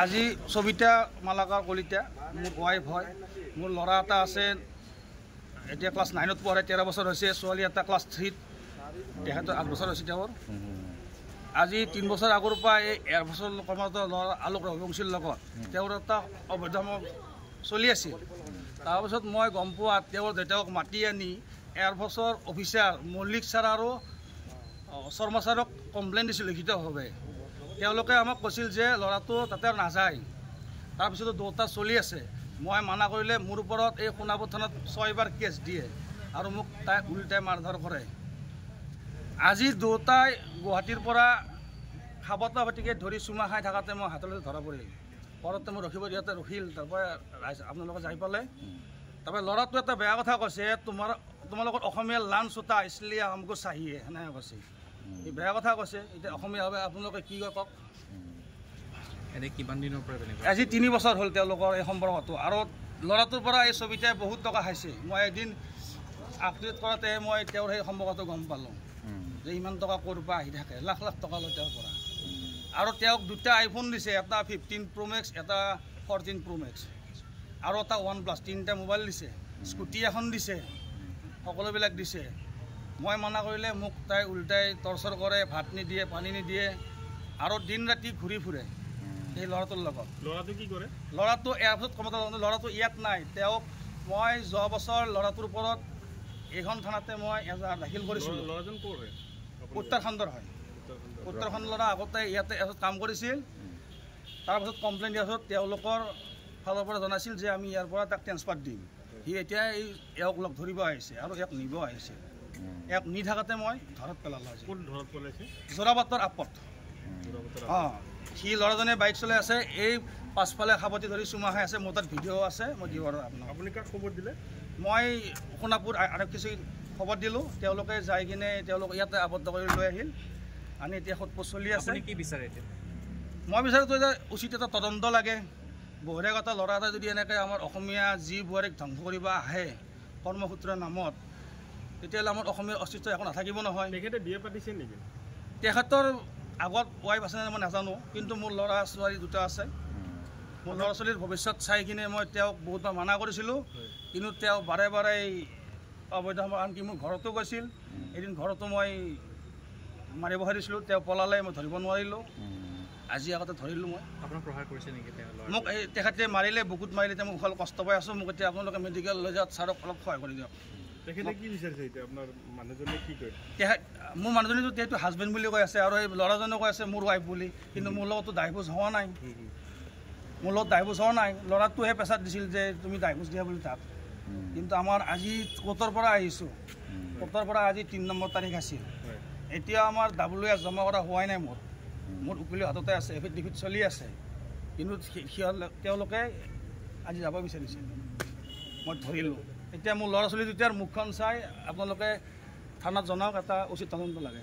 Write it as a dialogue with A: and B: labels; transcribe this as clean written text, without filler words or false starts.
A: আজি সবিতা মালাকাৰ কলিতা মোৰ ৱাইফ হয়। মোৰ ল'ৰা এটা আছে, এতিয়া ক্লাছ 9ত পঢ়ে, 13 বছৰ হৈছে। ছোৱালী এটা ক্লাছ 3ত, তেখেতৰ 8 বছৰ হৈছে। তেওঁৰ আজি 3 বছৰ আগৰ পৰা এই 1 বছৰ কৰ্মৰত ল'ৰা আলোক ৰঘুবংশীৰ লগত তেওঁৰ এটা অবৈধ চলি আছিল। তাৰপিছত মই গম পোৱাত তেওঁৰ দেউতাকক মাতি আনি এয়াৰফৰ্চৰ অফিচাৰ মল্লিক ছাৰ আৰু শৰ্মা ছাৰক কমপ্লেইন দিছিল লিখিতভাৱে। তেওঁলোকে আমাক কৈছিল যে ল'ৰাটো তাতে নাযায়। তাৰপিছতো দুটা চলি আছে। মই মানা কৰিলে মোৰ ওপৰত এই সোণাপুৰ থানাত 6বাৰ কেছ দিয়ে আৰু মোক তাই উল্টাই মাৰধৰ কৰে। আজি দুটাই গুৱাহাটীৰ পৰা খাবতা ভাটিকে ধৰি চুমা খাই থাকাতে মই হাতলৈ ধৰা পৰিল। ঘৰতে মই ৰখিব দিয়াতে ৰখিল। তাৰপৰা আপোনালোকে যাই পালে। তাৰপৰা ল'ৰাটো এটা বেয়া কথা কৈছে, তোমালোকৰ অসমীয়া লান চোতা ইছলিয়ে আমকো চাহিয়ে, সেনেকৈ কৈছে। এই বেয়া কথা কৈছে। এতিয়া অসমীয়াভাৱে আপোনালোকে কি কয় কওক।
B: এনেই কিমান দিনৰ পৰা
A: আজি 3 বছৰ হ'ল তেওঁলোকৰ এই সম্পৰ্কটো। আৰু ল'ৰাটোৰ পৰা এই ছবিতাই বহুত টকা খাইছে। মই এদিন আপডেট কৰাতে মই তেওঁৰ সেই সম্পৰ্কটো গম পালোঁ যে ইমান টকা ক'ৰ পৰা আহি থাকে, লাখ লাখ টকা লয় তেওঁৰ পৰা। আৰু তেওঁক 2টা আইফোন দিছে, এটা 15 Pro Max, এটা 14 Pro Max, আৰু এটা OnePlus, 3টা মোবাইল দিছে, স্কুটি এখন দিছে, সকলোবিলাক দিছে। মই মানা কৰিলে মোক তাই উল্টাই টৰ্চাৰ কৰে, ভাত নিদিয়ে, পানী নিদিয়ে, আৰু দিন ৰাতি ঘূৰি ফুৰে এই ল'ৰাটোৰ লগত।
B: ল'ৰাটো কি কৰে?
A: ল'ৰাটো এয়াৰপৰ্টত কমতা, ল'ৰাটো ইয়াত নাই। তেওঁক মই যোৱা বছৰ ল'ৰাটোৰ ওপৰত এইখন থানাতে মই এজাহাৰ দাখিল কৰিছিলোঁ।
B: ল'ৰাজন ক'ৰ হয়?
A: উত্তৰাখণ্ডৰ হয়। উত্তৰাখণ্ড ল'ৰা আগতে ইয়াতে কাম কৰিছিল। তাৰপাছত কমপ্লেইন দিয়াৰ পাছত তেওঁলোকৰ ফালৰ পৰা জনাইছিল যে আমি ইয়াৰ পৰা তাক ট্ৰেন্সফাৰ দিম। সি এতিয়া এওঁক লগ ধৰিব আহিছে আৰু ইয়াক নিব আহিছে। ইয়াক নি থাকোঁতে মই ধৰত পেলালোঁ।
B: কোন ধৰত পেলাইছে?
A: যোৰাবাটৰ আপত। অঁ, সি ল'ৰাজনে বাইক চলাই আছে, এই পাছফালে সাৱটি ধৰি চুমা খাই আছে। মোৰ তাত ভিডিঅ' আছে, মই দিব পাৰোঁ আপোনাক।
B: আপুনি কাক খবৰ দিলে?
A: মই সোণাপুৰ আৰক্ষী খবৰ দিলোঁ। তেওঁলোকে যাই কিনে তেওঁলোকে ইয়াতে আবদ্ধ কৰি লৈ আহিল। আনি এতিয়া সোধপোছ চলি আছে।
B: কি বিচাৰে এতিয়া?
A: মই বিচাৰোঁ যে উচিত এটা তদন্ত লাগে। বহিৰাগত ল'ৰা এটা যদি এনেকৈ আমাৰ অসমীয়া যি বোৱাৰীক ধ্বংস কৰিব আহে কৰ্মসূত্ৰৰ নামত, তেতিয়াহ'লে আমাৰ অসমীয়াৰ অস্তিত্ব একো নাথাকিব নহয়।
B: তেখেতে বিয়ে পাতিছে নেকি?
A: তেখেতৰ আগত ৱাইফ আছে নে মই নাজানো, কিন্তু মোৰ ল'ৰা ছোৱালী 2টা আছে। মোৰ ল'ৰা ছোৱালীৰ ভৱিষ্যত চাই কিনে মই তেওঁক বহুতবাৰ মানা কৰিছিলোঁ, কিন্তু তেওঁ বাৰে বাৰে অবৈধ। আনকি মোৰ ঘৰতো গৈছিল। এদিন ঘৰতো মই মাৰিব ধৰিছিলোঁ, তেওঁ পলালে, মই ধৰিব নোৱাৰিলোঁ। আজি আগতে ধৰিলোঁ মই।
B: আপোনাক প্ৰহাৰ কৰিছে নেকি?
A: মোক তেখেতে মাৰিলে, বুকুত মাৰিলে। এতিয়া মোক ভাল কষ্ট পাই আছোঁ। মোক এতিয়া আপোনালোকে মেডিকেল লৈ যাওক, ছাৰক অলপ সহায় কৰি দিয়ক।
B: তেখেতে কি বিচাৰিছে এতিয়া? আপোনাৰ মানুহজনে কি কয়?
A: মোৰ মানুহজনীতো সেইটো হাজবেণ্ড বুলি কৈ আছে, আৰু এই ল'ৰাজনে কৈ আছে মোৰ ৱাইফ বুলি। কিন্তু মোৰ লগততো ডাইভোৰ্চ হোৱা নাই। মোৰ লগত ডাইভোৰ্চ হোৱা নাই। ল'ৰাটোহে প্ৰেছাৰ দিছিল যে তুমি ডাইভোৰ্চ দিয়া বুলি তাক। কিন্তু আমাৰ আজি কোৰ্টৰ পৰা আহিছোঁ। কোৰ্টৰ পৰা আজি 3 নম্বৰ তাৰিখ আছিল। এতিয়া আমাৰ WS জমা কৰা হোৱাই নাই। মোৰ উকিলৰ হাততে আছে, এফিডেভিট চলি আছে। কিন্তু তেওঁলোকে আজি যাব বিচাৰিছে। মই ধৰিলোঁ। এতিয়া মোৰ ল'ৰা ছোৱালী 2টাৰ মুখখন চাই আপোনালোকে থানাত জনাওক, এটা উচিত তদন্ত লাগে।